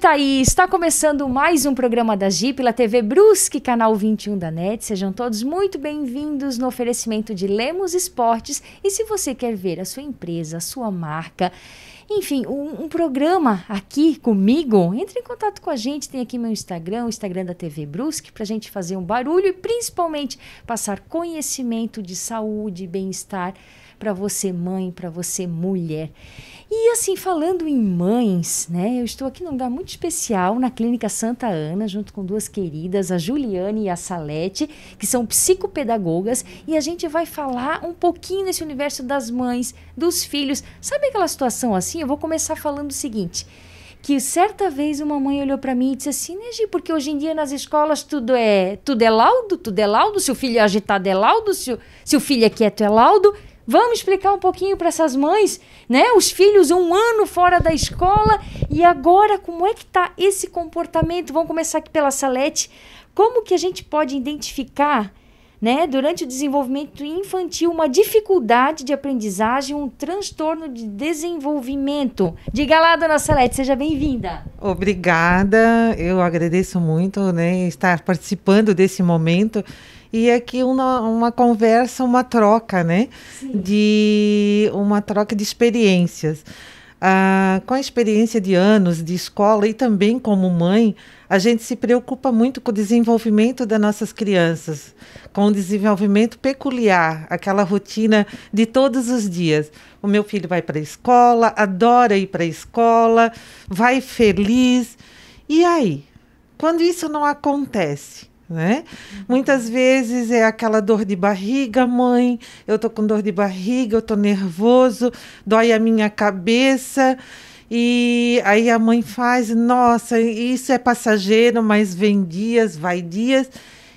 Thaís, está começando mais um programa da Gi pela TV Brusque, canal 21 da NET. Sejam todos muito bem-vindos no oferecimento de Lemos Esportes. E se você quer ver a sua empresa, a sua marca, enfim, um programa aqui comigo, entre em contato com a gente. Tem aqui meu Instagram, o Instagram da TV Brusque, para a gente fazer um barulho e principalmente passar conhecimento de saúde e bem-estar para você mãe, para você mulher. E assim, falando em mães, né, eu estou aqui num lugar muito especial, na Clínica Santa Ana, junto com duas queridas, a Juliane e a Salete, que são psicopedagogas, e a gente vai falar um pouquinho nesse universo das mães, dos filhos. Sabe aquela situação assim? Eu vou começar falando o seguinte, que certa vez uma mãe olhou para mim e disse assim, né, Gi, porque hoje em dia nas escolas tudo é laudo, se o filho é agitado é laudo, se o filho é quieto é laudo. Vamos explicar um pouquinho para essas mães, né? Os filhos 1 ano fora da escola e agora como é que está esse comportamento? Vamos começar aqui pela Salete. Como que a gente pode identificar, né, durante o desenvolvimento infantil uma dificuldade de aprendizagem, um transtorno de desenvolvimento? Diga lá, dona Salete, seja bem-vinda. Obrigada, eu agradeço muito, né, estar participando desse momento. E aqui uma conversa, uma troca, né? Uma troca de experiências. Com a experiência de anos de escola e também como mãe, a gente se preocupa muito com o desenvolvimento das nossas crianças, com o desenvolvimento peculiar, aquela rotina de todos os dias. O meu filho vai para a escola, adora ir para a escola, vai feliz. E aí, quando isso não acontece? Né? Muitas vezes é aquela dor de barriga, mãe, eu tô com dor de barriga, eu tô nervoso, dói a minha cabeça, e aí a mãe faz, nossa, isso é passageiro, mas vem dias, vai dias,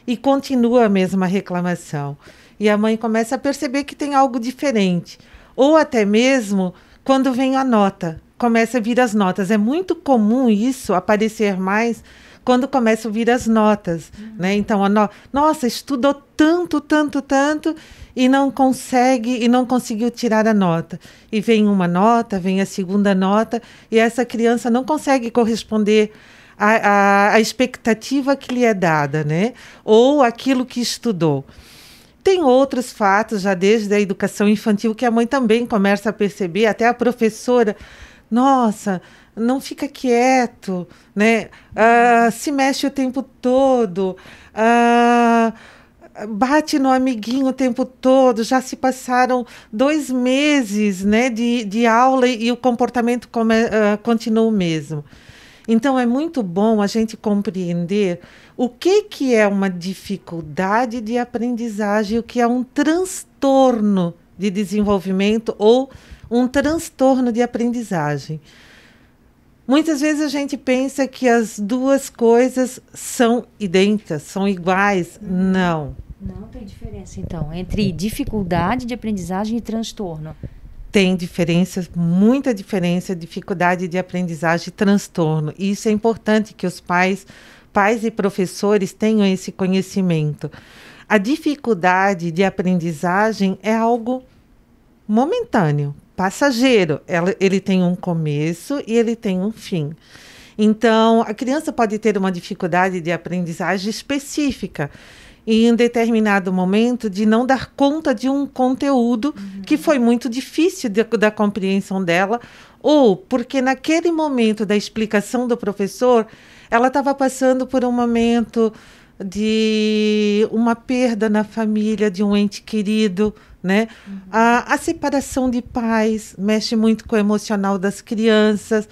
e continua a mesma reclamação. E a mãe começa a perceber que tem algo diferente, ou até mesmo quando vem a nota, começa a vir as notas. É muito comum isso aparecer mais quando começam a vir as notas, né? Então, nossa, estudou tanto, e não conseguiu tirar a nota. E vem uma nota, vem a segunda nota, e essa criança não consegue corresponder à expectativa que lhe é dada, né? Ou aquilo que estudou. Tem outros fatos, já desde a educação infantil, que a mãe também começa a perceber, até a professora, nossa, não fica quieto, né? Se mexe o tempo todo, bate no amiguinho o tempo todo, já se passaram 2 meses, né, de aula e o comportamento continua o mesmo. Então, é muito bom a gente compreender o que é uma dificuldade de aprendizagem, o que é um transtorno de desenvolvimento ou um transtorno de aprendizagem. Muitas vezes a gente pensa que as duas coisas são idênticas, são iguais. Não. Não tem diferença, então, entre dificuldade de aprendizagem e transtorno. Tem diferença, muita diferença, dificuldade de aprendizagem e transtorno. E isso é importante que os pais e professores tenham esse conhecimento. A dificuldade de aprendizagem é algo momentâneo, passageiro. Ele tem um começo e ele tem um fim. Então, a criança pode ter uma dificuldade de aprendizagem específica e em determinado momento de não dar conta de um conteúdo que foi muito difícil da compreensão dela, ou porque naquele momento da explicação do professor, ela estava passando por um momento de uma perda na família, de um ente querido, né? A separação de pais mexe muito com o emocional das crianças,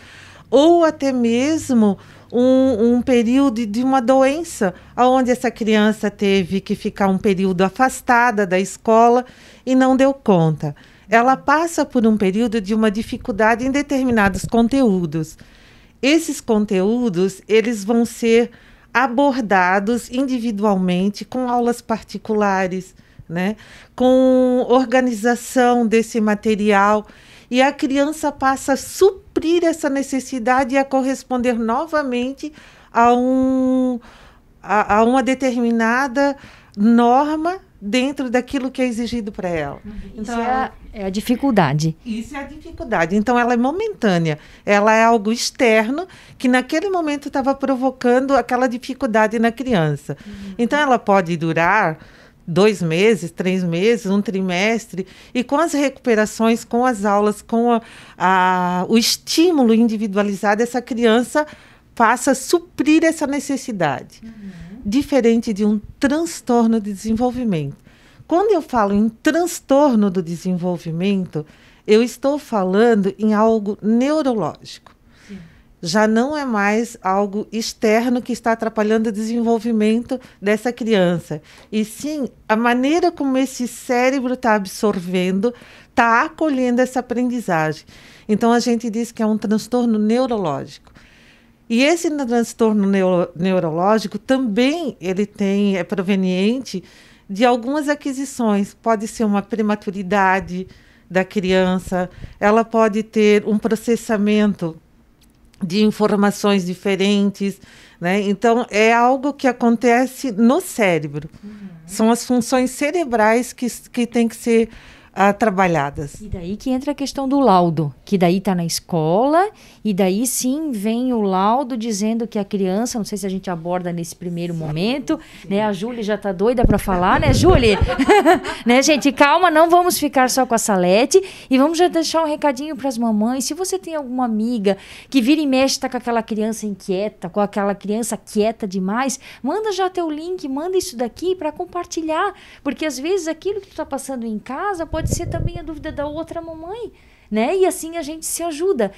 ou até mesmo um período de uma doença, onde essa criança teve que ficar um período afastada da escola e não deu conta. Ela passa por um período de uma dificuldade em determinados conteúdos. Esses conteúdos, eles vão ser abordados individualmente, com aulas particulares, né? Com organização desse material, e a criança passa a suprir essa necessidade e a corresponder novamente a uma determinada norma dentro daquilo que é exigido para ela. Então, é a dificuldade. Isso é a dificuldade. Então, ela é momentânea. Ela é algo externo que, naquele momento, estava provocando aquela dificuldade na criança. Então, ela pode durar 2 meses, 3 meses, um trimestre, e com as recuperações, com as aulas, com o estímulo individualizado, essa criança passa a suprir essa necessidade. Diferente de um transtorno de desenvolvimento. Quando eu falo em transtorno do desenvolvimento, eu estou falando em algo neurológico. Sim. Já não é mais algo externo que está atrapalhando o desenvolvimento dessa criança. E sim, a maneira como esse cérebro está absorvendo, está acolhendo essa aprendizagem. Então, a gente diz que é um transtorno neurológico. E esse transtorno neurológico também é proveniente de algumas aquisições. Pode ser uma prematuridade da criança, ela pode ter um processamento de informações diferentes, né? Então, é algo que acontece no cérebro. São as funções cerebrais que têm que ser trabalhadas. E daí que entra a questão do laudo, que daí está na escola, e daí sim vem o laudo dizendo que a criança, não sei se a gente aborda nesse primeiro momento, né? A Júlia já está doida para falar, né, Júlia? Né, gente, calma, não vamos ficar só com a Salete, e vamos já deixar um recadinho para as mamães. Se você tem alguma amiga que vira e mexe, está com aquela criança inquieta, com aquela criança quieta demais, manda já teu link, manda isso daqui para compartilhar, porque às vezes aquilo que tu está passando em casa pode ser também a dúvida da outra mamãe, né? E assim a gente se ajuda.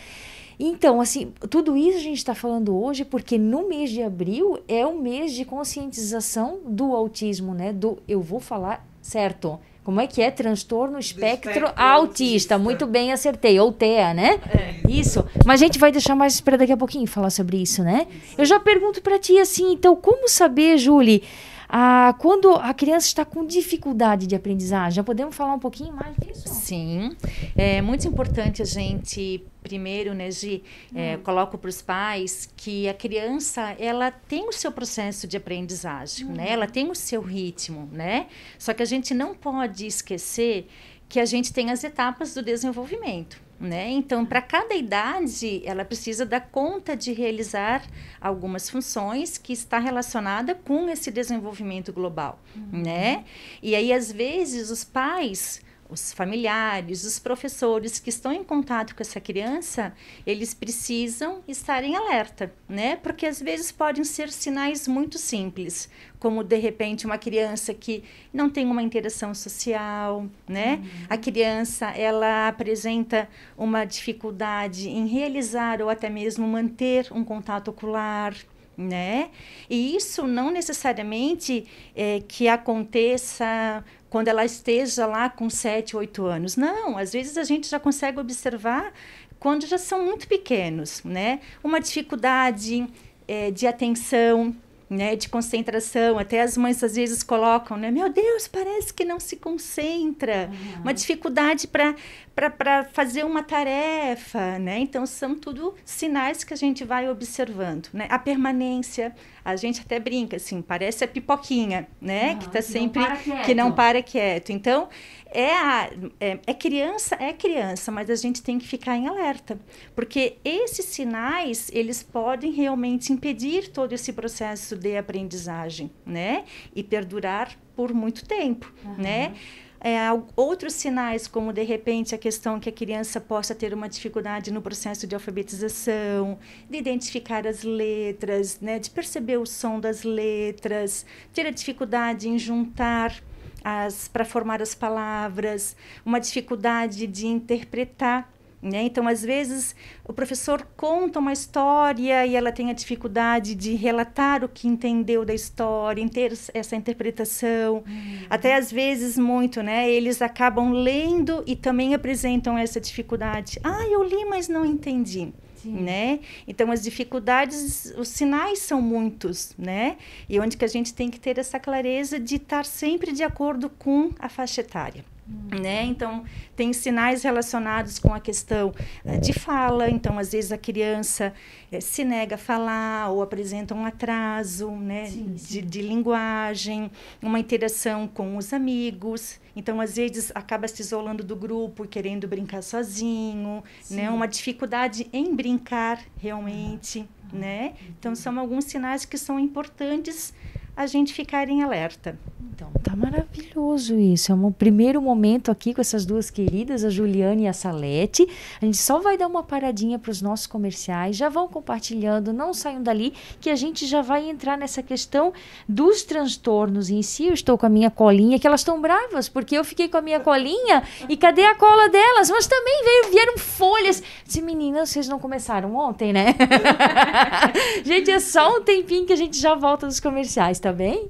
Então, assim, tudo isso a gente está falando hoje porque no mês de abril é o mês de conscientização do autismo, né? Eu vou falar certo. Como é que é? Transtorno espectro autista. Muito bem, acertei. Ou TEA, né? Isso. Mas a gente vai deixar mais para daqui a pouquinho falar sobre isso, né? Eu já pergunto para ti assim, então, como saber, Julie, quando a criança está com dificuldade de aprendizagem? Já podemos falar um pouquinho mais disso? Sim, é muito importante a gente, primeiro, né, Gi, coloco para os pais que a criança, ela tem o seu processo de aprendizagem, né? Ela tem o seu ritmo, né? Só que a gente não pode esquecer que a gente tem as etapas do desenvolvimento, né? Então, para cada idade, ela precisa dar conta de realizar algumas funções que está relacionada com esse desenvolvimento global, né? E aí, às vezes, os pais, os familiares, os professores que estão em contato com essa criança, eles precisam estar em alerta, né? Porque às vezes podem ser sinais muito simples, como de repente uma criança que não tem uma interação social, né? A criança, ela apresenta uma dificuldade em realizar ou até mesmo manter um contato ocular, né? E isso não necessariamente que aconteça quando ela esteja lá com 7, 8 anos. Não, às vezes a gente já consegue observar quando já são muito pequenos, né? Uma dificuldade de atenção, né, de concentração. Até as mães às vezes colocam, né? Meu Deus, parece que não se concentra. Uma dificuldade para fazer uma tarefa, né? Então, são tudo sinais que a gente vai observando, né? A permanência, a gente até brinca, assim, parece a pipoquinha, né? Que está sempre... que não para quieto. Então, é criança, mas a gente tem que ficar em alerta. Porque esses sinais, eles podem realmente impedir todo esse processo de aprendizagem, né? E perdurar por muito tempo, né? Outros sinais, como de repente a questão que a criança possa ter uma dificuldade no processo de alfabetização, de identificar as letras, né, de perceber o som das letras, ter a dificuldade em juntar para formar as palavras, uma dificuldade de interpretar. Né? Então, às vezes, o professor conta uma história e ela tem a dificuldade de relatar o que entendeu da história, em ter essa interpretação. Até, às vezes, muito, né? Eles acabam lendo e também apresentam essa dificuldade. Eu li, mas não entendi. Né? Então, as dificuldades, os sinais são muitos, né? E onde que a gente tem que ter essa clareza de estar sempre de acordo com a faixa etária. né? Então, tem sinais relacionados com a questão de fala. Então, às vezes, a criança se nega a falar ou apresenta um atraso, né? De linguagem, uma interação com os amigos. Então, às vezes, acaba se isolando do grupo, querendo brincar sozinho, né? Uma dificuldade em brincar, realmente, né? Então, são alguns sinais que são importantes a gente ficar em alerta. Então, tá maravilhoso isso. É um primeiro momento aqui com essas duas queridas, a Juliane e a Salete. A gente só vai dar uma paradinha para os nossos comerciais. Já vão compartilhando, não saiam dali, que a gente já vai entrar nessa questão dos transtornos em si. Eu estou com a minha colinha, que elas estão bravas, porque eu fiquei com a minha colinha e cadê a cola delas? Mas também vieram folhas. Disse, meninas, vocês não começaram ontem, né? Gente, é só um tempinho que a gente já volta dos comerciais, tá bem?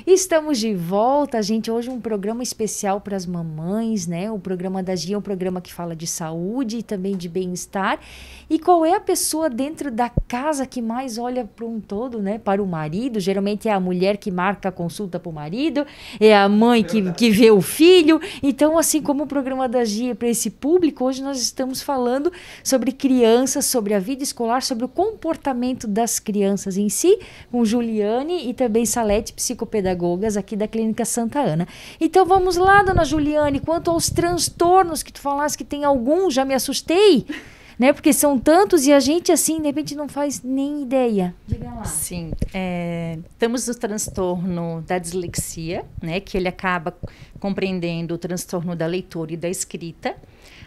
Estamos de volta, gente. Hoje um programa especial para as mamães, né? O programa da Gia é um programa que fala de saúde e também de bem-estar. E qual é a pessoa dentro da casa que mais olha para um todo, né? Para o marido. Geralmente é a mulher que marca a consulta para o marido, é a mãe que vê o filho. Então, assim como o programa da Gia é para esse público, hoje nós estamos falando sobre crianças, sobre a vida escolar, sobre o comportamento das crianças em si, com Juliane e também Salete, psicopedagogas aqui da Clínica Santa Ana. Então vamos lá, dona Juliane, quanto aos transtornos que tu falaste que tem alguns, já me assustei, né? Porque são tantos e a gente assim, de repente não faz nem ideia. Diga lá. Sim, temos o transtorno da dislexia, né? Que ele acaba compreendendo o transtorno da leitura e da escrita,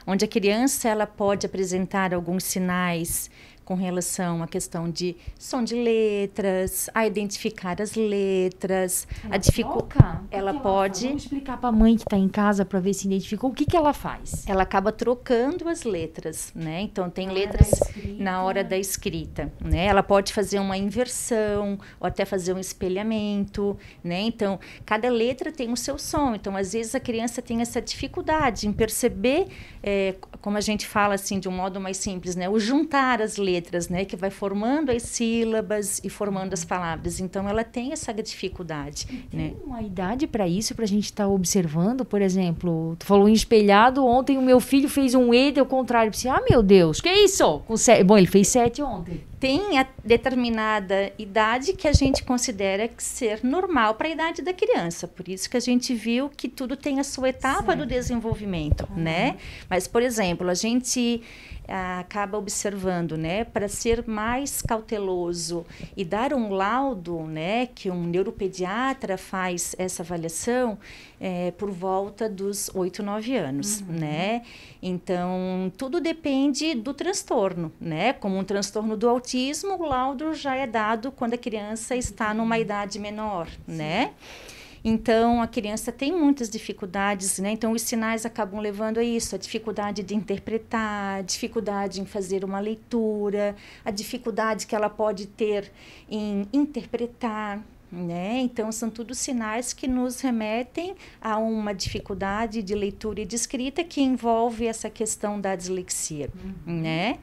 onde a criança ela pode apresentar alguns sinais com relação à questão de som de letras, a identificar as letras, ela troca? Ela pode. Vamos explicar para a mãe que está em casa para ver se identificou. O que ela faz? Ela acaba trocando as letras, né? Então tem letras na hora da escrita, né? Ela pode fazer uma inversão ou até fazer um espelhamento, né? Então cada letra tem o seu som. Então às vezes a criança tem essa dificuldade em perceber, como a gente fala assim de um modo mais simples, né? O juntar as letras, né, que vai formando as sílabas e formando as palavras. Então, ela tem essa dificuldade. Tem uma idade para isso, para a gente estar observando, por exemplo, tu falou em espelhado, ontem o meu filho fez um E, deu contrário, pensei, meu Deus, que isso? Bom, ele fez 7 ontem. Tem a determinada idade que a gente considera ser normal para a idade da criança. Por isso que a gente viu que tudo tem a sua etapa do desenvolvimento, né? Mas, por exemplo, a gente acaba observando, né, para ser mais cauteloso e dar um laudo, né, que um neuropediatra faz essa avaliação por volta dos 8, 9 anos, né? Então, tudo depende do transtorno, né? Como um transtorno do autismo, o laudo já é dado quando a criança está numa idade menor, né? Então, a criança tem muitas dificuldades, né? Então, os sinais acabam levando a isso, a dificuldade de interpretar, a dificuldade em fazer uma leitura, a dificuldade que ela pode ter em interpretar, né? Então, são tudo sinais que nos remetem a uma dificuldade de leitura e de escrita que envolve essa questão da dislexia, né?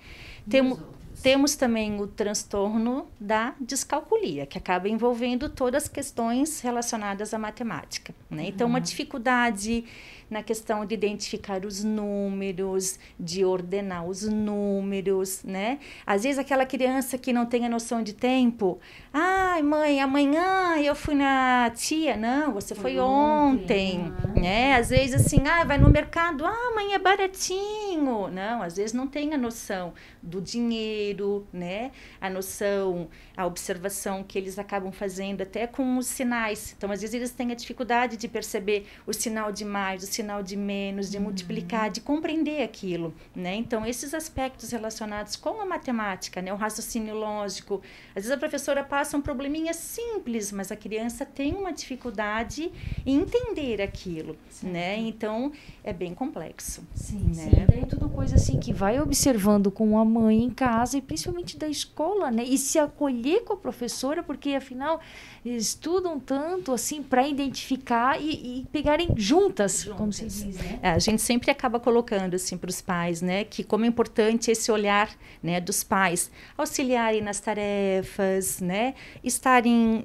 Temos também o transtorno da descalculia, que acaba envolvendo todas as questões relacionadas à matemática, né? Então, uma dificuldade na questão de identificar os números, de ordenar os números, né? Às vezes aquela criança que não tem a noção de tempo, ai, mãe, amanhã eu fui na tia, não, você foi ontem, né? Às vezes assim, vai no mercado, amanhã é baratinho, não, às vezes não tem a noção do dinheiro, né? A noção, a observação que eles acabam fazendo até com os sinais. Então, às vezes eles têm a dificuldade de perceber o sinal de mais, o sinal de menos, de multiplicar, de compreender aquilo, né? Então, esses aspectos relacionados com a matemática, né? O raciocínio lógico. Às vezes a professora passa um probleminha simples, mas a criança tem uma dificuldade em entender aquilo, né? Então, é bem complexo. Sim, né? sim. Daí tudo coisa assim que vai observando com a mãe em casa e principalmente da escola, né? E se acolher com a professora, porque afinal estudam tanto assim para identificar e pegarem juntas, como se diz, né? A gente sempre acaba colocando assim para os pais, né, que como é importante esse olhar, né, dos pais auxiliarem nas tarefas, né, estarem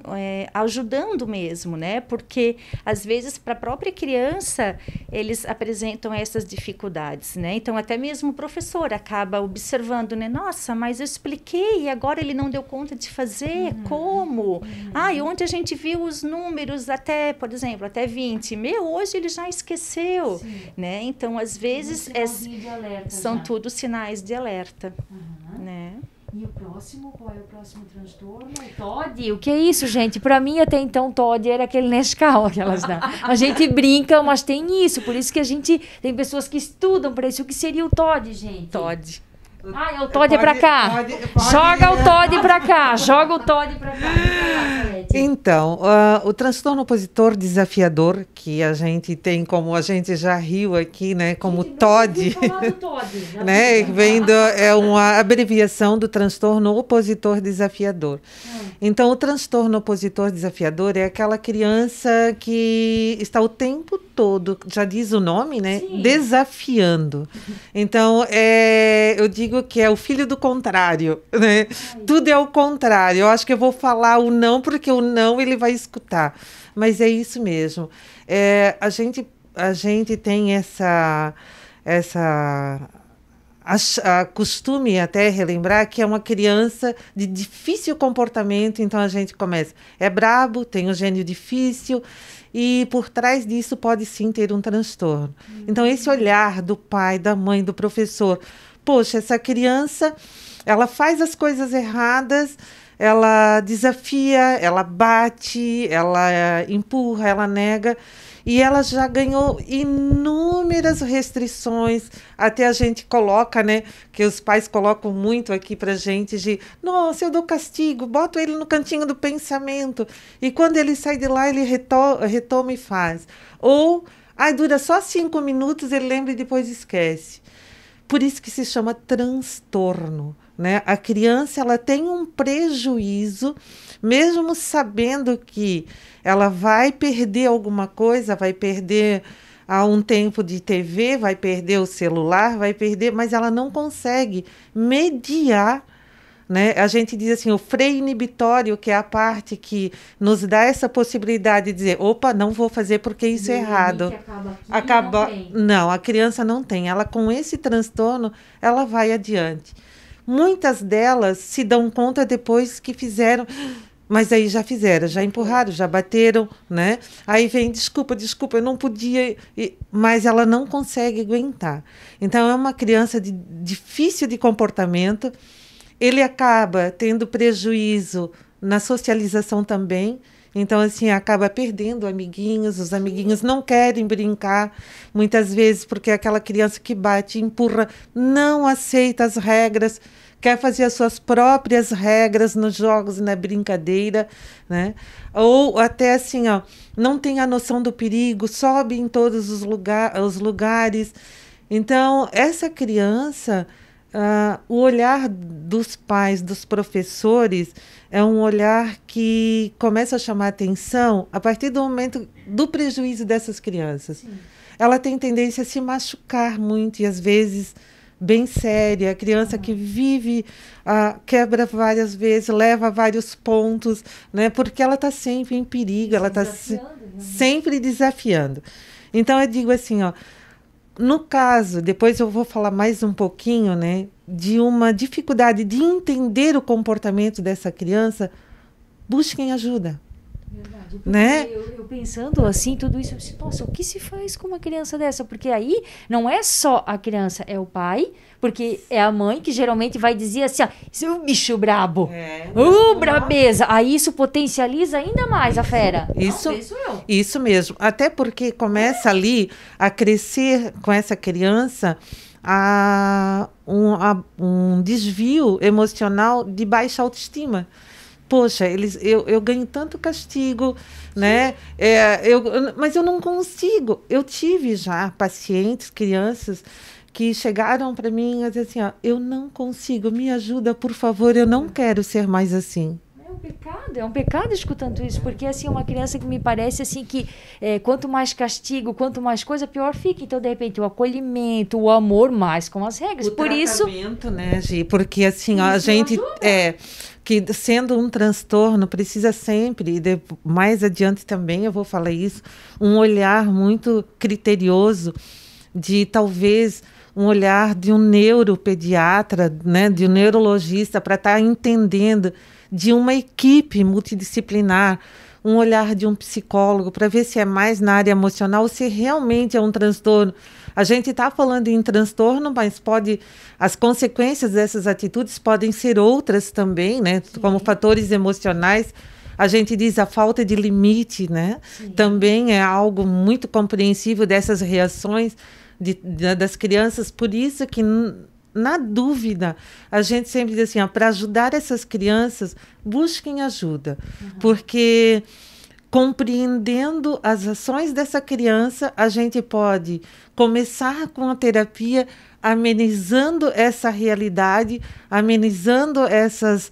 ajudando mesmo, né, porque às vezes para a própria criança eles apresentam essas dificuldades, né, então até mesmo o professor acaba observando, né, nossa, mas eu expliquei e agora ele não deu conta de fazer, como? E onde a gente viu os números até, por exemplo, até 20, hoje ele já esqueceu, né? Então, às vezes, são tudo sinais de alerta, né? E o próximo, qual é o próximo transtorno? O TOD? O que é isso, gente? Para mim, até então, TOD era aquele Nescau, aquelas da... A gente brinca, mas tem isso. Por isso que a gente... Tem pessoas que estudam para isso. O que seria o TOD, gente? TOD. É o TOD pra cá. Joga o TOD pra cá. Joga o TOD pra cá. Então, o transtorno opositor desafiador, que a gente tem, como a gente já riu aqui, né, como TOD, né, é uma abreviação do transtorno opositor desafiador. Então, o transtorno opositor desafiador é aquela criança que está o tempo todo, já diz o nome, né, desafiando. Então, eu digo que é o filho do contrário, né? Tudo é o contrário. Eu acho que eu vou falar o não, porque o não ele vai escutar. Mas é isso mesmo. A gente tem costume até relembrar que é uma criança de difícil comportamento, então a gente começa, é brabo, tem um gênio difícil, e por trás disso pode sim ter um transtorno. Então esse olhar do pai, da mãe, do professor, poxa, essa criança, ela faz as coisas erradas, ela desafia, ela bate, ela empurra, ela nega, e ela já ganhou inúmeras restrições, até a gente coloca, né, que os pais colocam muito aqui pra gente de, nossa, eu dou castigo, boto ele no cantinho do pensamento, e quando ele sai de lá, ele retoma e faz. Ou, dura só 5 minutos, ele lembra e depois esquece. Por isso que se chama transtorno, né? A criança, ela tem um prejuízo, mesmo sabendo que ela vai perder alguma coisa, vai perder um tempo de TV, vai perder o celular, vai perder, mas ela não consegue mediar, né? A gente diz assim, o freio inibitório, que é a parte que nos dá essa possibilidade de dizer, opa, não vou fazer porque isso é errado. Não, a criança não tem. Ela, com esse transtorno, ela vai adiante. Muitas delas se dão conta depois que fizeram, mas aí já fizeram, já empurraram, já bateram, né? Aí vem, desculpa, eu não podia, mas ela não consegue aguentar. Então, é uma criança difícil de comportamento. Ele acaba tendo prejuízo na socialização também. Então, assim, acaba perdendo amiguinhos. Os amiguinhos não querem brincar, muitas vezes, porque é aquela criança que bate, empurra, não aceita as regras, quer fazer as suas próprias regras nos jogos e na brincadeira, né? Ou até assim, não tem a noção do perigo, sobe em todos os lugares. Então, essa criança... o olhar dos pais, dos professores, é um olhar que começa a chamar atenção a partir do momento do prejuízo dessas crianças. Sim. Ela tem tendência a se machucar muito e, às vezes, bem séria, criança que vive, quebra várias vezes, leva vários pontos, né? Porque ela está sempre em perigo, ela está sempre desafiando. Então, eu digo assim, ó, no caso, depois eu vou falar mais um pouquinho, né, de uma dificuldade de entender o comportamento dessa criança, busquem ajuda. Verdade, né? Eu pensando assim, tudo isso, eu disse, nossa, o que se faz com uma criança dessa? Porque aí não é só a criança, é o pai, porque é a mãe que geralmente vai dizer assim, ó, seu bicho brabo, brabeza. Aí isso potencializa ainda mais a fera. Isso mesmo. Até porque começa ali a crescer com essa criança um desvio emocional de baixa autoestima. Poxa, eu ganho tanto castigo, né? Mas eu não consigo. Eu tive já pacientes, crianças, que chegaram para mim e diziam assim, ó, eu não consigo, me ajuda, por favor, eu não quero ser mais assim. É um pecado escutando isso, porque assim, uma criança que me parece assim que quanto mais castigo, quanto mais coisa, pior fica. Então, de repente, o acolhimento, o amor, mais com as regras. O tratamento, né, Gi? Porque assim, ó, a gente que sendo um transtorno, precisa sempre, e mais adiante também eu vou falar isso, um olhar muito criterioso de talvez um olhar de um neuropediatra, né, de um neurologista, para estar entendendo, de uma equipe multidisciplinar, um olhar de um psicólogo, para ver se é mais na área emocional ou se realmente é um transtorno. A gente está falando em transtorno, mas as consequências dessas atitudes podem ser outras também, né? Sim. Como fatores emocionais. A gente diz a falta de limite, né? Sim. Também é algo muito compreensível dessas reações das crianças. Por isso que, na dúvida, a gente sempre diz assim, para ajudar essas crianças, busquem ajuda. Uhum. Porque compreendendo as ações dessa criança, a gente pode começar com a terapia amenizando essa realidade, amenizando essas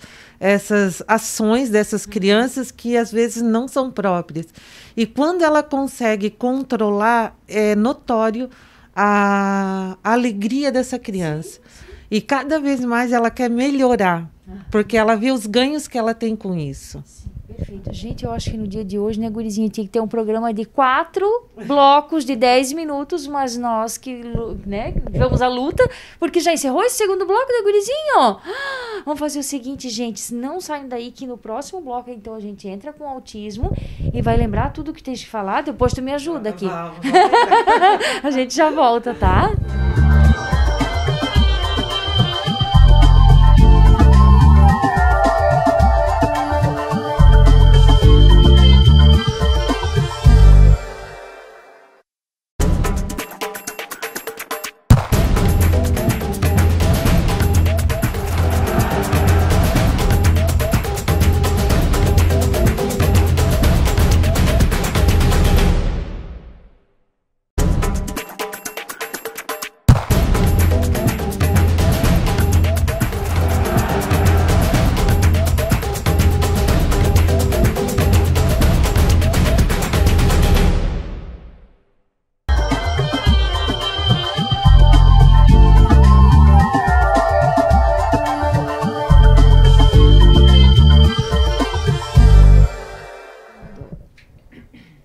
ações dessas crianças que às vezes não são próprias. E quando ela consegue controlar, é notório a alegria dessa criança. E cada vez mais ela quer melhorar, porque ela vê os ganhos que ela tem com isso. Perfeito. Gente, eu acho que no dia de hoje, né, gurizinha, tinha que ter um programa de 4 blocos de 10 minutos, mas nós que, né, vamos à luta, porque já encerrou esse segundo bloco da gurizinha. Vamos fazer o seguinte, gente, não saiam daí que no próximo bloco, então, a gente entra com autismo e vai lembrar tudo que tem que falar, depois tu me ajuda aqui. A gente já volta, tá?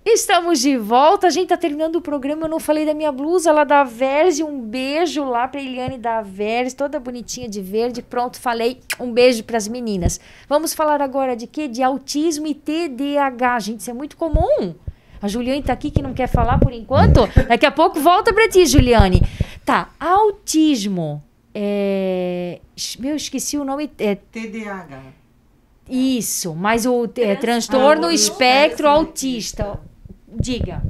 Estamos de volta, a gente tá terminando o programa, eu não falei da minha blusa lá da Verze, um beijo lá pra Eliane da Verze, toda bonitinha de verde, pronto, falei, um beijo pras meninas. Vamos falar agora de quê? De autismo e TDAH, gente, isso é muito comum. A Juliane tá aqui que não quer falar por enquanto, daqui a pouco volta pra ti, Juliane. Tá, autismo, eu esqueci o nome, TDAH. Isso, mas o transtorno espectro autista. Diga.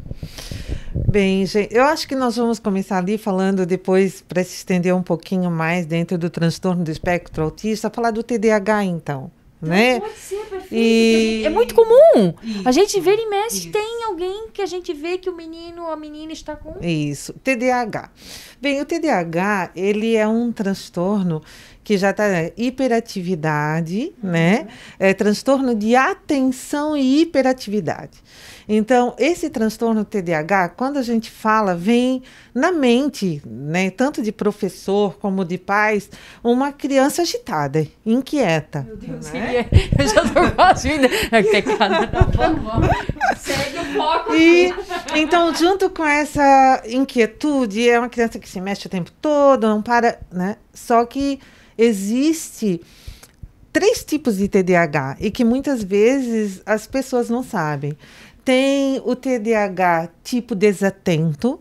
Bem, gente, eu acho que nós vamos começar ali falando depois, para se estender um pouquinho mais dentro do transtorno do espectro autista, falar do TDAH, então. Né? Pode ser, perfeito. É muito comum. Isso, a gente vê e mexe, tem alguém que a gente vê que o menino ou a menina está com... Isso, TDAH. Bem, o TDAH, ele é um transtorno que já está hiperatividade, né? É transtorno de atenção e hiperatividade. Então, esse transtorno TDAH, quando a gente fala, vem na mente, né, tanto de professor como de pais, uma criança agitada, inquieta. Meu Deus, né? eu já tô quase indo. Vamos. Segue o foco. Então, junto com essa inquietude, é uma criança que se mexe o tempo todo, não para, né? Só que existe 3 tipos de TDAH e que muitas vezes as pessoas não sabem. Tem o TDAH tipo desatento,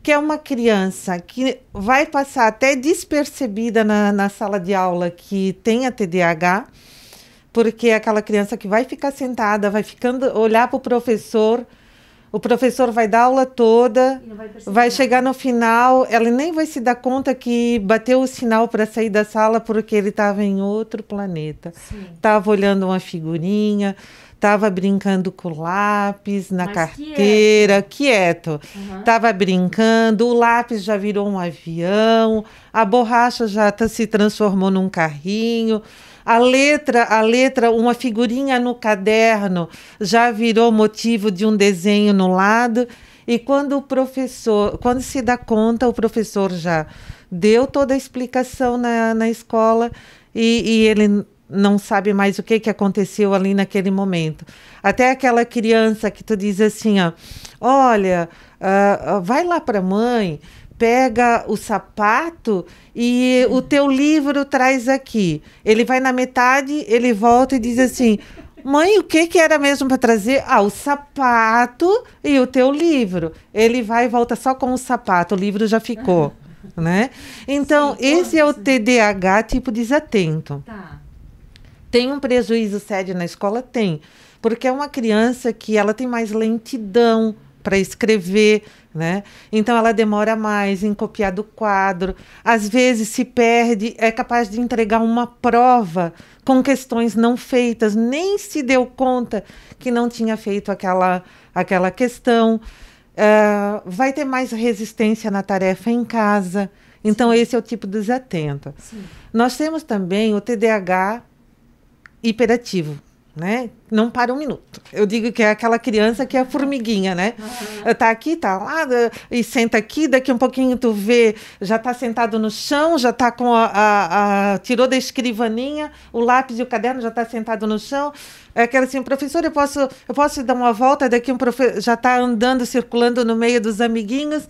que é uma criança que vai passar até despercebida na sala de aula que tem a TDAH, porque é aquela criança que vai ficar sentada, vai olhar para o professor vai dar a aula toda, vai chegar no final, ela nem vai se dar conta que bateu o sinal para sair da sala porque ele estava em outro planeta. Estava olhando uma figurinha, estava brincando com o lápis na carteira, quieto. Estava brincando, o lápis já virou um avião, a borracha já se transformou num carrinho. A letra, uma figurinha no caderno já virou motivo de um desenho no lado. E quando se dá conta, o professor já deu toda a explicação na escola e ele não sabe mais o que aconteceu ali naquele momento. Até aquela criança que tu diz assim, ó, olha, vai lá para a mãe, pega o sapato e o teu livro traz aqui. Ele vai na metade, ele volta e diz assim, mãe, o que era mesmo para trazer? O sapato e o teu livro. Ele vai e volta só com o sapato, o livro já ficou. Né? Então, esse é o TDAH tipo desatento. Tá. Tem um prejuízo sério na escola? Tem. Porque é uma criança que ela tem mais lentidão para escrever, né? Então ela demora mais em copiar do quadro, às vezes se perde, é capaz de entregar uma prova com questões não feitas, nem se deu conta que não tinha feito aquela questão, vai ter mais resistência na tarefa em casa. Então esse é o tipo desatento. Nós temos também o TDAH hiperativo, né? Não para um minuto. Eu digo que é aquela criança que é a formiguinha, né? Tá aqui, tá lá, e senta aqui, daqui um pouquinho tu vê, já tá sentado no chão, já tá com tirou da escrivaninha, o lápis e o caderno já tá sentado no chão. É aquela assim, professor, eu posso dar uma volta, daqui já tá andando, circulando no meio dos amiguinhos.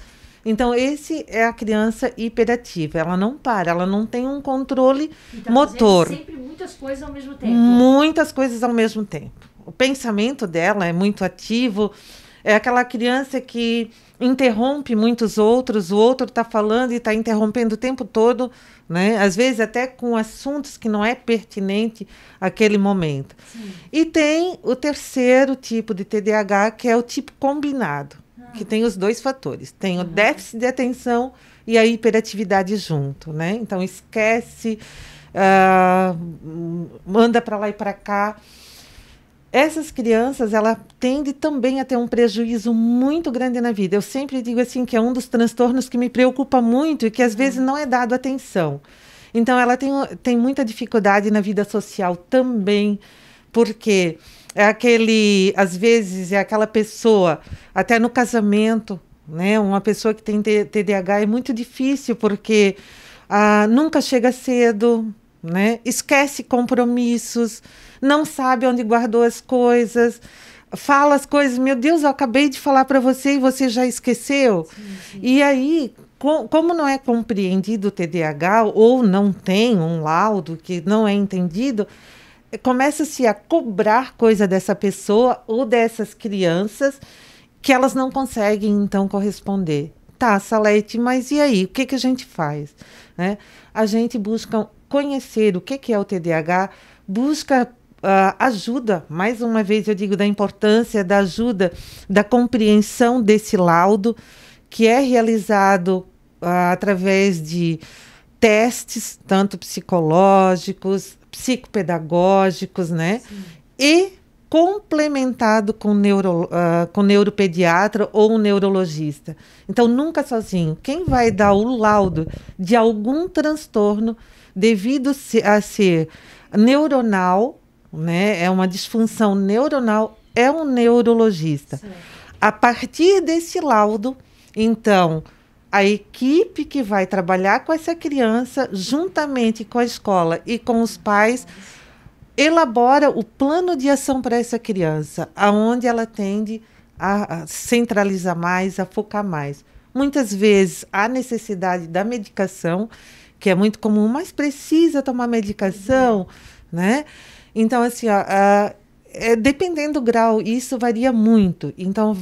Então, esse é a criança hiperativa. Ela não para, ela não tem um controle motor. Sempre muitas coisas ao mesmo tempo. Muitas coisas ao mesmo tempo. O pensamento dela é muito ativo. É aquela criança que interrompe muitos outros, o outro está falando e está interrompendo o tempo todo, né? Às vezes até com assuntos que não é pertinente àquele momento. E tem o terceiro tipo de TDAH, que é o tipo combinado, que tem os 2 fatores. Tem o déficit de atenção e a hiperatividade junto, né? Então, esquece, manda para lá e para cá. Essas crianças, ela tende também a ter um prejuízo muito grande na vida. Eu sempre digo assim que é um dos transtornos que me preocupa muito e que às vezes não é dado atenção. Então, ela tem muita dificuldade na vida social também, porque às vezes é aquela pessoa, até no casamento, né? Uma pessoa que tem TDAH é muito difícil, porque nunca chega cedo, né? Esquece compromissos, não sabe onde guardou as coisas, fala as coisas, meu Deus, eu acabei de falar para você e você já esqueceu. Sim. E aí, como não é compreendido o TDAH, ou não tem um laudo que não é entendido, começa-se a cobrar coisa dessa pessoa ou dessas crianças que elas não conseguem, então, corresponder. Tá, Salete, mas e aí? O que a gente faz? Né? A gente busca conhecer o que é o TDAH, busca ajuda. Mais uma vez, eu digo da importância da ajuda, da compreensão desse laudo, que é realizado através de testes, tanto psicológicos, psicopedagógicos, né? Sim. E complementado com neuropediatra ou um neurologista. Então, nunca sozinho. Quem vai dar o laudo de algum transtorno devido a ser neuronal, né? É uma disfunção neuronal, é um neurologista. Sim. A partir desse laudo, então, A equipe que vai trabalhar com essa criança, juntamente com a escola e com os pais, elabora o plano de ação para essa criança, aonde ela tende a centralizar mais, a focar mais. Muitas vezes há necessidade da medicação, que é muito comum, mas precisa tomar medicação, né? Então, assim, dependendo do grau, isso varia muito. Então,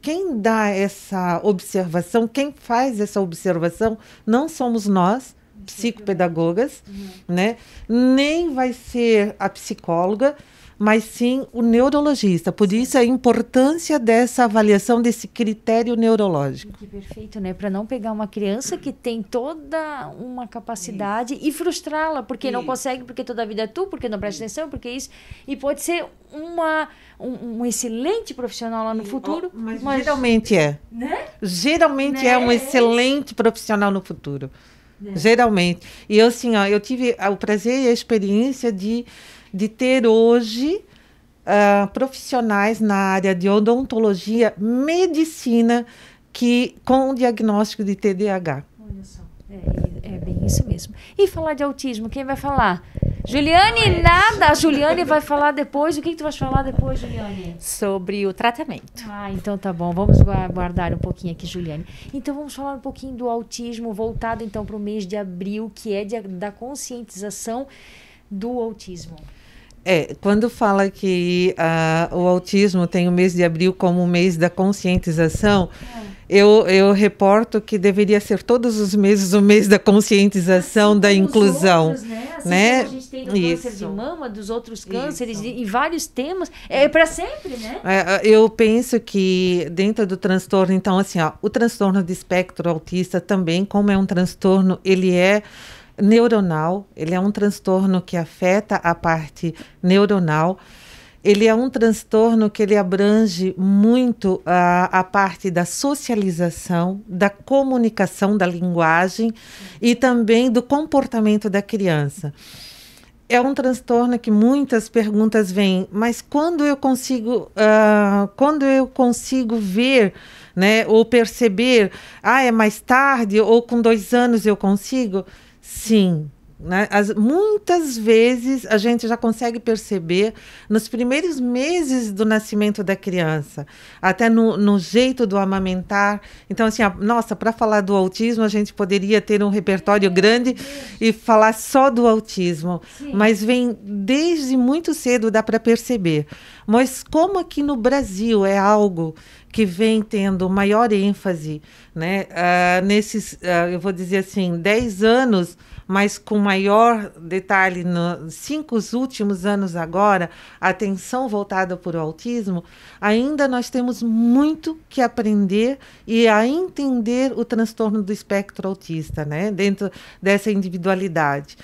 quem dá essa observação, quem faz essa observação, não somos nós, psicopedagogas, né? Nem vai ser a psicóloga, mas sim o neurologista. Por isso a importância dessa avaliação, desse critério neurológico. Que perfeito, né? Para não pegar uma criança que tem toda uma capacidade e frustrá-la, porque não consegue, porque toda a vida é tu, porque não presta atenção, porque isso. E pode ser um excelente profissional lá no futuro. Mas geralmente é. Né? Geralmente é um excelente profissional no futuro. Geralmente. E eu, assim, eu tive o prazer e a experiência de ter hoje profissionais na área de odontologia, medicina, com diagnóstico de TDAH. Olha só, é bem isso mesmo. E falar de autismo, quem vai falar? Juliane, nada! A Juliane vai falar depois. O que tu vai falar depois, Juliane? Sobre o tratamento. Então tá bom. Vamos guardar um pouquinho aqui, Juliane. Então vamos falar um pouquinho do autismo, voltado então para o mês de abril, que é da conscientização do autismo. Quando fala que o autismo tem o mês de abril como o mês da conscientização, eu reporto que deveria ser todos os meses o mês da conscientização, da inclusão. Outros, né? Assim né? Como a gente tem no câncer de mama, dos outros cânceres, e vários temas, é para sempre, né? Eu penso que dentro do transtorno, então, assim, o transtorno de espectro autista também, como é um transtorno, ele é neuronal, ele é um transtorno que afeta a parte neuronal. Ele é um transtorno que ele abrange muito a parte da socialização, da comunicação, da linguagem e também do comportamento da criança. É um transtorno que muitas perguntas vêm, mas quando eu consigo ver, né, ou perceber, é mais tarde ou com 2 anos eu consigo? Sim. Né? Muitas vezes a gente já consegue perceber nos primeiros meses do nascimento da criança, até no jeito do amamentar. Então, assim, para falar do autismo, a gente poderia ter um repertório grande e falar só do autismo. Sim. Mas vem desde muito cedo, dá para perceber. Mas como aqui no Brasil é algo que vem tendo maior ênfase, né? Nesses, eu vou dizer assim, 10 anos, mas com maior detalhe, nos 5 últimos anos agora, a atenção voltada para o autismo, ainda nós temos muito que aprender e a entender o transtorno do espectro autista, né? Dentro dessa individualidade.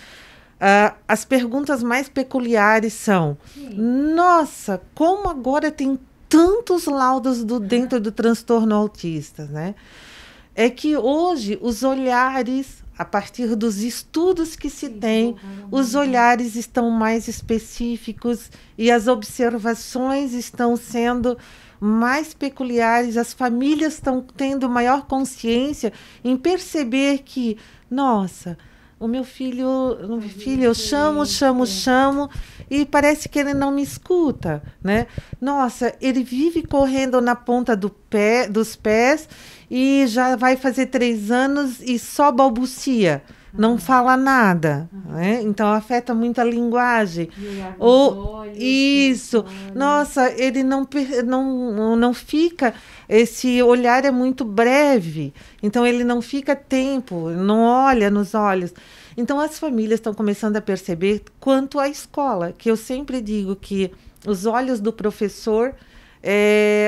As perguntas mais peculiares são: nossa, como agora tem tantos laudos dentro do transtorno autista, né? É que hoje os olhares, a partir dos estudos que se tem, os olhares estão mais específicos e as observações estão sendo mais peculiares, as famílias estão tendo maior consciência em perceber que, nossa, o meu filho, eu chamo, e parece que ele não me escuta, né? Nossa, ele vive correndo na ponta dos pés e já vai fazer 3 anos e só balbucia, não fala nada, né? Então afeta muito a linguagem. Isso, nossa, ele não fica, esse olhar é muito breve, então ele não fica tempo, não olha nos olhos. Então as famílias estão começando a perceber quanto à escola, que eu sempre digo que os olhos do professor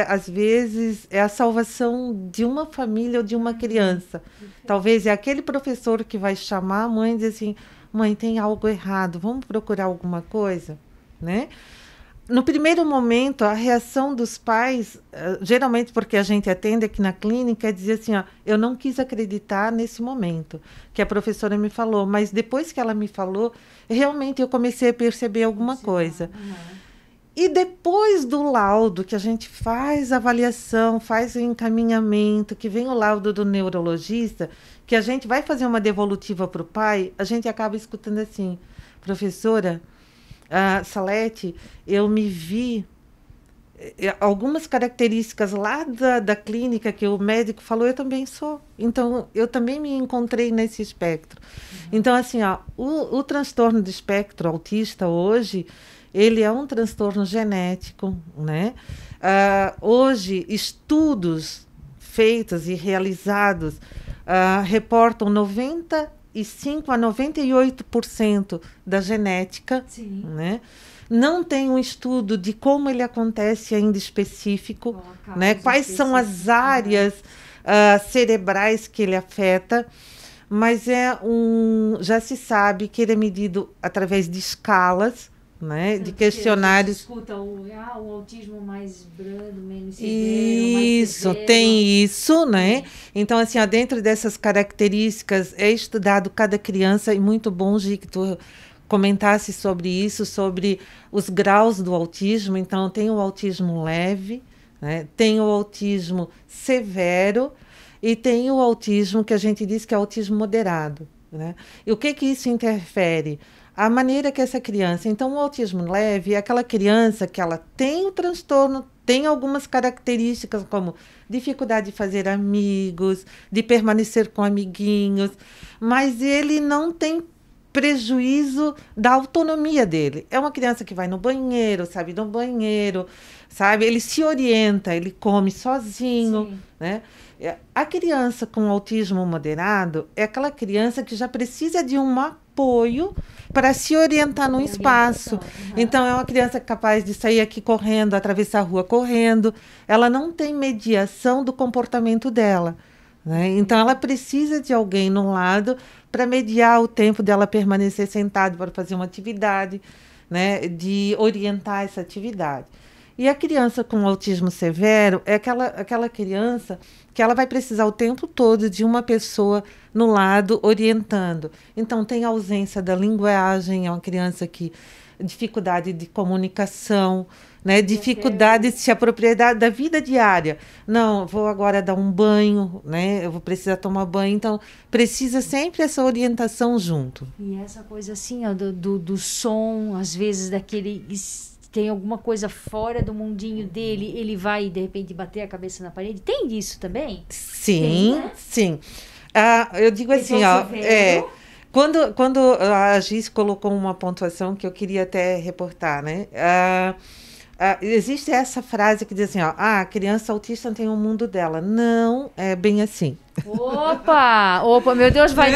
às vezes é a salvação de uma família ou de uma criança. Talvez é aquele professor que vai chamar a mãe e dizer assim: mãe, tem algo errado, vamos procurar alguma coisa, né? No primeiro momento, a reação dos pais, geralmente porque a gente atende aqui na clínica, é dizer assim: eu não quis acreditar nesse momento que a professora me falou, mas depois que ela me falou, realmente eu comecei a perceber alguma coisa. E depois do laudo, que a gente faz a avaliação, faz o encaminhamento, que vem o laudo do neurologista, que a gente vai fazer uma devolutiva para o pai, a gente acaba escutando assim: professora, Salete, eu me vi algumas características lá da clínica que o médico falou, eu também sou. Então, eu também me encontrei nesse espectro. Então, assim, o transtorno do espectro autista hoje, ele é um transtorno genético, né? Hoje, estudos feitos e realizados reportam 95% a 98% da genética, Sim. né? Não tem um estudo de como ele acontece ainda específico, né? Quais são as áreas cerebrais que ele afeta, mas já se sabe que ele é medido através de escalas, né? De questionários. Escuta o autismo mais brando, menos severo, Isso, mais severo. tem isso, né? Então, assim, dentro dessas características é estudado cada criança, e muito bom, Gi, que tu comentasse sobre isso, sobre os graus do autismo. Então, tem o autismo leve, né? Tem o autismo severo e tem o autismo que a gente diz que é autismo moderado, né? E o que isso interfere? A maneira que essa criança... Então, o autismo leve é aquela criança que ela tem o transtorno, tem algumas características como dificuldade de fazer amigos, de permanecer com amiguinhos, mas ele não tem prejuízo da autonomia dele. É uma criança que vai no banheiro, sabe, no banheiro, sabe? Ele se orienta, ele come sozinho, né? A criança com autismo moderado é aquela criança que já precisa de um apoio para se orientar no espaço. Então, é uma criança capaz de sair aqui correndo, atravessar a rua correndo. Ela não tem mediação do comportamento dela, né? Então, ela precisa de alguém no lado para mediar o tempo dela permanecer sentada para fazer uma atividade, né? De orientar essa atividade. E a criança com autismo severo é aquela criança que ela vai precisar o tempo todo de uma pessoa no lado orientando. Então, tem ausência da linguagem, é uma criança que dificuldade de comunicação, né? Dificuldade de se apropriar da vida diária. Não, vou agora dar um banho, né? Eu vou precisar tomar banho. Então, precisa sempre essa orientação junto. E essa coisa assim, ó, do som, às vezes daquele... Tem alguma coisa fora do mundinho dele, ele vai, de repente, bater a cabeça na parede. Tem disso também? Sim, tem, né? Sim. Eu digo assim, quando a Giz colocou uma pontuação que eu queria até reportar, né? Existe essa frase que diz assim, a criança autista tem um mundo dela. Não é bem assim. Opa, meu Deus, vai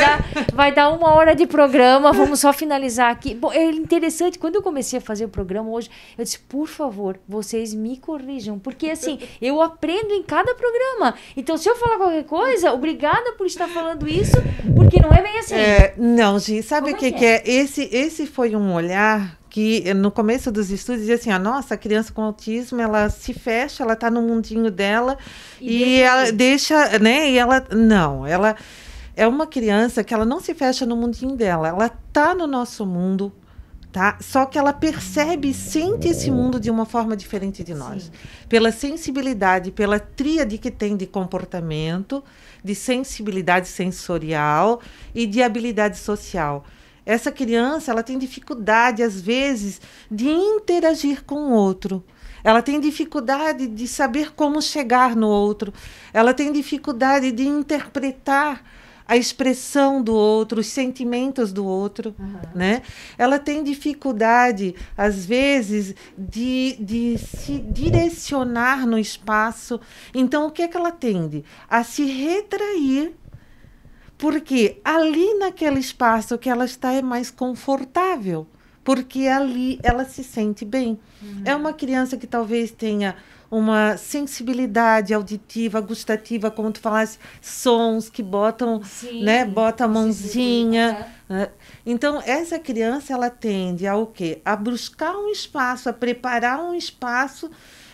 dar 1 hora de programa, vamos só finalizar aqui. Bom, é interessante, quando eu comecei a fazer o programa hoje, eu disse, por favor, vocês me corrijam, porque assim, eu aprendo em cada programa. Então, se eu falar qualquer coisa, obrigada por estar falando isso, porque não é bem assim. Não, Gi, sabe o que é? Esse foi um olhar que no começo dos estudos dizia assim, nossa, a criança com autismo, ela se fecha, ela está no mundinho dela e ela deixa, né? E ela é uma criança que ela não se fecha no mundinho dela, ela está no nosso mundo, tá? Só que ela percebe e sente esse mundo de uma forma diferente de nós. Sim. Pela sensibilidade, pela tríade que tem de comportamento, de sensibilidade sensorial e de habilidade social. Essa criança, ela tem dificuldade, às vezes, de interagir com o outro. Ela tem dificuldade de saber como chegar no outro. Ela tem dificuldade de interpretar a expressão do outro, os sentimentos do outro, né? Ela tem dificuldade, às vezes, de se direcionar no espaço. Então, o que é que ela tende? A se retrair, porque ali naquele espaço que ela está é mais confortável, porque ali ela se sente bem. É uma criança que talvez tenha uma sensibilidade auditiva, gustativa, como tu falasse, sons que botam, né, bota a mãozinha. Então, essa criança, ela tende ao quê? A buscar um espaço, a preparar um espaço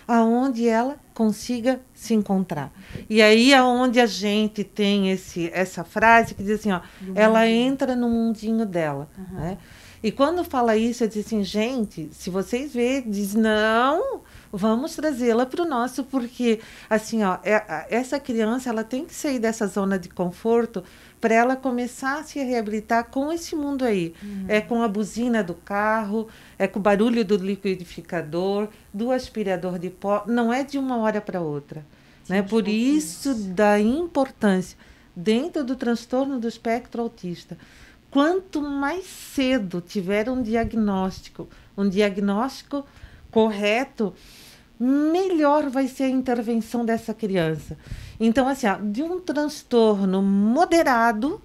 aonde ela consiga se encontrar. E aí é onde a gente tem essa frase que diz assim, ó, ela entra no mundinho dela, né? E quando fala isso, eu digo assim, gente, se vocês verem, diz, não, vamos trazê-la para o nosso, porque, assim, ó, essa criança, ela tem que sair dessa zona de conforto para ela começar a se reabilitar com esse mundo aí. É com a buzina do carro, é com o barulho do liquidificador, do aspirador de pó, não é de uma hora para outra, né? Por isso da importância, dentro do transtorno do espectro autista, quanto mais cedo tiver um diagnóstico correto, melhor vai ser a intervenção dessa criança. Então, assim, de um transtorno moderado,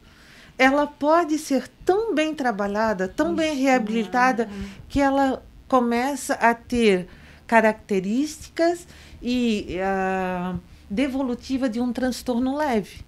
ela pode ser tão bem trabalhada, tão bem reabilitada, que ela começa a ter características e devolutiva de um transtorno leve,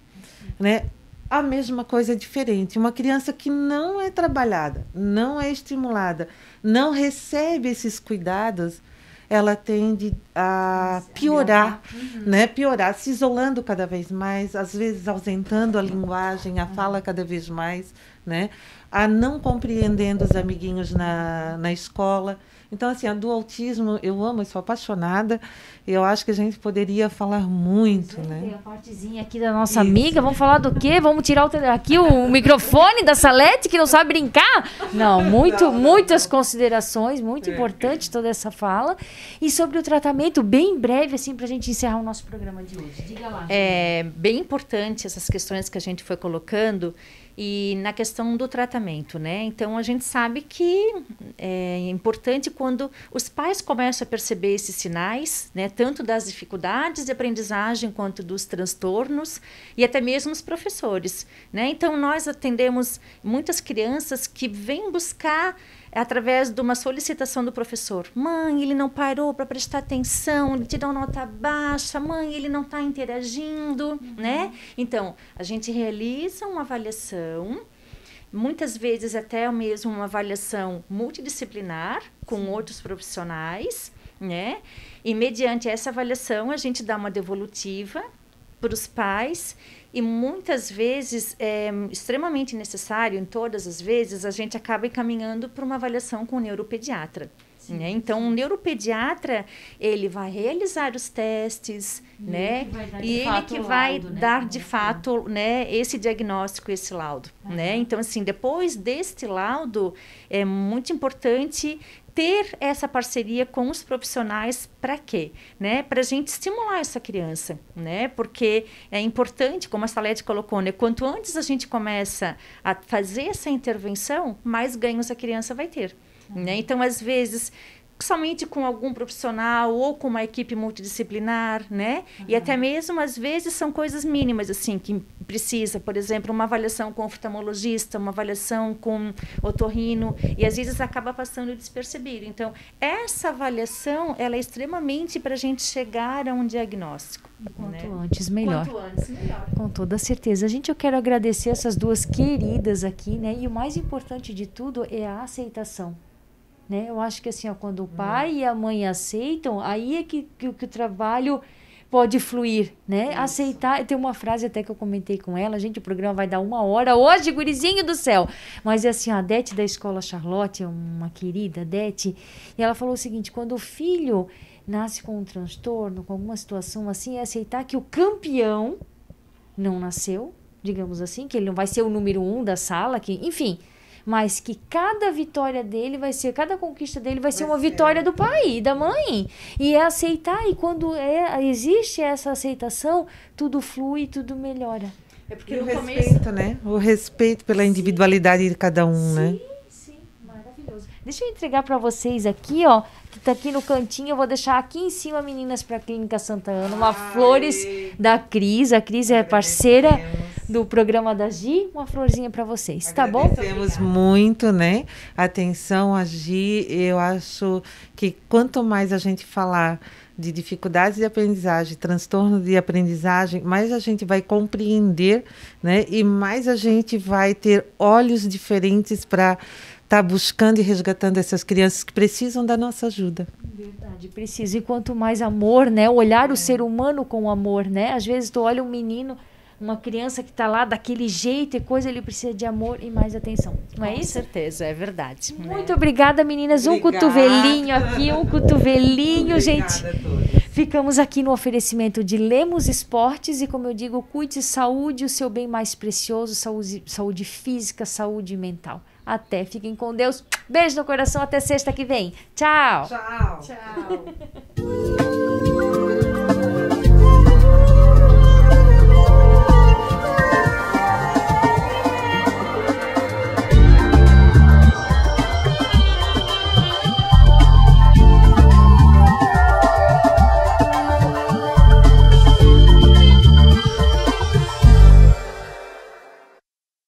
né? A mesma coisa é diferente. Uma criança que não é trabalhada, não é estimulada, não recebe esses cuidados, ela tende a piorar, né? Piorar, se isolando cada vez mais, às vezes ausentando a linguagem, a fala cada vez mais, né? A não compreendendo os amiguinhos na escola. Então, assim, a do autismo, eu amo, eu sou apaixonada. Eu acho que a gente poderia falar muito, né? Tem a partezinha aqui da nossa amiga. Vamos falar do quê? Vamos tirar aqui o microfone da Salete, que não sabe brincar? Não, muitas considerações, muito importante toda essa fala. E sobre o tratamento, bem breve, assim, para a gente encerrar o nosso programa de hoje. Diga lá. É bem importante essas questões que a gente foi colocando. E na questão do tratamento, né? Então, a gente sabe que é importante quando os pais começam a perceber esses sinais, né? Tanto das dificuldades de aprendizagem quanto dos transtornos e até mesmo os professores, né? Então, nós atendemos muitas crianças que vêm buscar através de uma solicitação do professor. Mãe, ele não parou para prestar atenção, ele te dá uma nota baixa, mãe, ele não está interagindo, né? Então, a gente realiza uma avaliação, muitas vezes até mesmo uma avaliação multidisciplinar com outros profissionais, né? E mediante essa avaliação, a gente dá uma devolutiva para os pais. E muitas vezes, é extremamente necessário, em todas as vezes, a gente acaba encaminhando para uma avaliação com o neuropediatra. Né? Então, o neuropediatra, ele vai realizar os testes, né? E ele que vai dar, de fato, né, esse diagnóstico, esse laudo. Né? Então, assim, depois deste laudo, é muito importante ter essa parceria com os profissionais para quê? Né? Para a gente estimular essa criança, né? Porque é importante, como a Salete colocou, né? Quanto antes a gente começa a fazer essa intervenção, mais ganhos a criança vai ter. Né? Então, às vezes, somente com algum profissional ou com uma equipe multidisciplinar, né? E até mesmo, às vezes, são coisas mínimas, assim, que precisa, por exemplo, uma avaliação com oftalmologista, uma avaliação com otorrino, e às vezes acaba passando despercebido. Então, essa avaliação, ela é extremamente para a gente chegar a um diagnóstico. Quanto antes, melhor. Quanto antes, melhor. Com toda certeza. Gente, eu quero agradecer essas duas queridas aqui, né? E o mais importante de tudo é a aceitação. Né? Eu acho que assim, ó, quando o pai e a mãe aceitam, aí é que o trabalho pode fluir, né? Isso. Aceitar, tem uma frase até que eu comentei com ela, gente, o programa vai dar 1 hora hoje, gurizinho do céu. Mas é assim, a Dete da Escola Charlotte, uma querida Dete, e ela falou o seguinte, quando o filho nasce com um transtorno, com alguma situação assim, é aceitar que o campeão não nasceu, digamos assim, que ele não vai ser o número 1 da sala, que, enfim... mas que cada vitória dele vai ser, cada conquista dele vai ser uma vitória do pai e da mãe. E é aceitar, e quando existe essa aceitação, tudo flui, tudo melhora. É porque o respeito, né? O respeito pela individualidade de cada um, né? Sim, maravilhoso. Deixa eu entregar para vocês aqui, ó, que tá aqui no cantinho, eu vou deixar aqui em cima, meninas, para a Clínica Santa Ana, uma flores da Cris. A Cris é parceira do programa da Gi, uma florzinha para vocês, tá bom? Agradecemos muito, né? Atenção a Gi, eu acho que quanto mais a gente falar de dificuldades de aprendizagem, transtorno de aprendizagem, mais a gente vai compreender, né? E mais a gente vai ter olhos diferentes para estar buscando e resgatando essas crianças que precisam da nossa ajuda. Verdade, precisa. E quanto mais amor, né? Olhar o ser humano com amor, né? Às vezes tu olha um menino, uma criança que está lá daquele jeito e coisa, ele precisa de amor e mais atenção. Não é isso? Com certeza, é verdade. Muito obrigada, meninas. Obrigada. Um cotovelinho aqui, um cotovelinho, Obrigada, gente. a todos. Ficamos aqui no oferecimento de Lemos Esportes e, como eu digo, cuide saúde, o seu bem mais precioso, saúde física, saúde mental. Até, fiquem com Deus. Beijo no coração, até sexta que vem. Tchau. Tchau. Tchau.